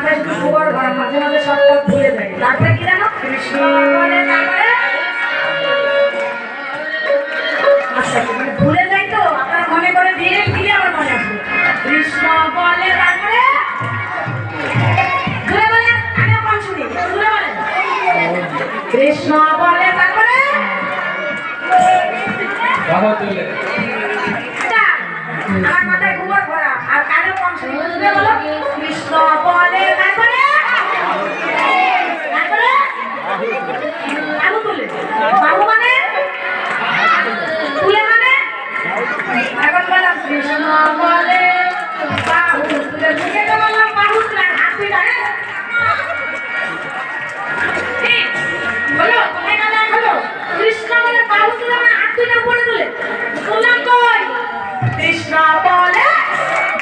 মাথায় শুধু গোবর ভরা, মাঝে মাঝে সব কাজ ভুলে যায়। তারপরে কি জানো? কৃষ্ণ বলে, তারপরে আচ্ছা মানে ভুলে যাই তো, আপনার মনে করে দিয়ে দিয়ে আমার মনে আসবে। কৃষ্ণ বলে, তারপরে ঘুরে বলে, আমিও কম শুনি, ঘুরে বলে কৃষ্ণ বলে, তারপরে আমার মাথায় গোবর ভরা আর কানেও কম শুনি, ঘুরে বলো কৃষ্ণ বলে, তারপরে তারপরে আলু তুলে, বাহু মানে তুলে মানে এখন বললাম কৃষ্ণ বলে বাহু তুলে, ঢুকে তো বললাম বাহু তুলে, হাত তুলে বলো কোথায় গেলে হলো? কৃষ্ণ বলে বাহু তুলে মানে হাত তুলে উপরে তুলে, তুললাম কই? কৃষ্ণ বলে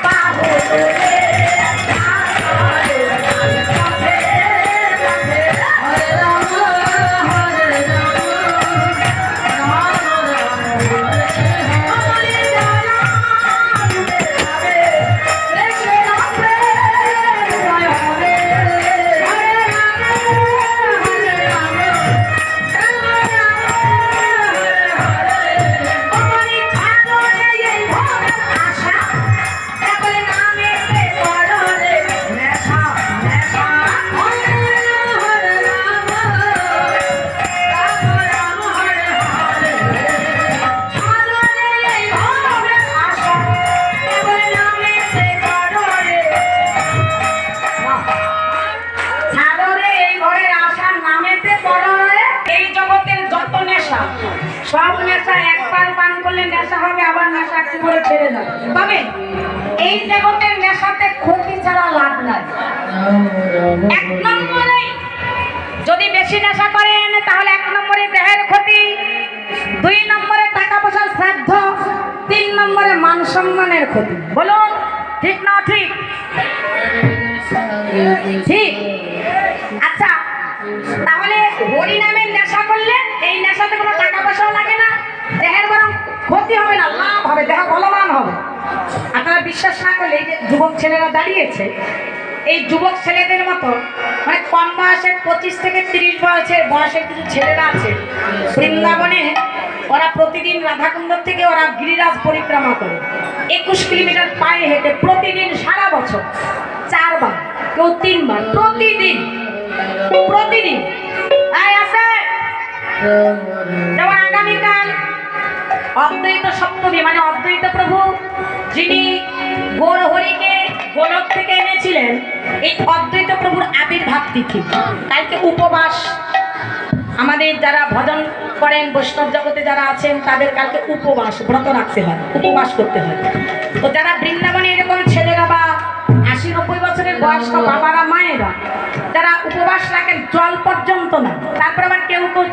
বাহু তুলে সব নেশা একবার পান করলে নেশা হবে, আবার নেশা একটু করে ছেড়ে যাবে। তবে এই জগতের নেশাতে ক্ষতি ছাড়া লাভ নাই। এক নম্বরে যদি বেশি নেশা করেন তাহলে এক নম্বরে দেহের ক্ষতি, 2 নম্বরে টাকা পয়সার শ্রাদ্ধ, 3 নম্বরে মান সম্মানের ক্ষতি। বলুন ঠিক না ঠিক? ঠিক। আচ্ছা তাহলে হরি নামের নেশা করলে এই নেশাতে কোনো টাকা পয়সাও লাগে না, দেহের বরং ক্ষতি হবে না, লাভ হবে, দেহ বলবান হবে। আপনারা বিশ্বাস না করলে এই যে যুবক ছেলেরা দাঁড়িয়েছে, এই যুবক ছেলেদের মতো মানে কম বয়সের 25 থেকে 30 বয়সের কিছু ছেলেরা আছে বৃন্দাবনে, ওরা প্রতিদিন রাধাকুণ্ড থেকে ওরা গিরিরাজ পরিক্রমা করে 21 কিলোমিটার পায়ে হেঁটে প্রতিদিন, সারা বছর 4 বার, কেউ 3 বার, প্রতিদিন প্রতিদিন। আছে যেমন আগামীকাল অদ্বৈত সপ্তমী, মানে অদ্বৈত প্রভু যিনি গৌর হরিকে গোলক থেকে এনেছিলেন, এই অদ্বৈত প্রভুর আবির্ভাব তিথি। কালকে উপবাস, আমাদের যারা ভজন করেন বৈষ্ণব জগতে যারা আছেন তাদের কালকে উপবাস ব্রত রাখতে হয়, উপবাস করতে হয়। তো যারা বৃন্দাবনে এরকম ছেলেরা বা 80-90 বছরের বয়স্ক বাবারা মায়েরা যারা উপবাস রাখেন, জল পর্যন্ত না, তারপর আবার কেউ কেউ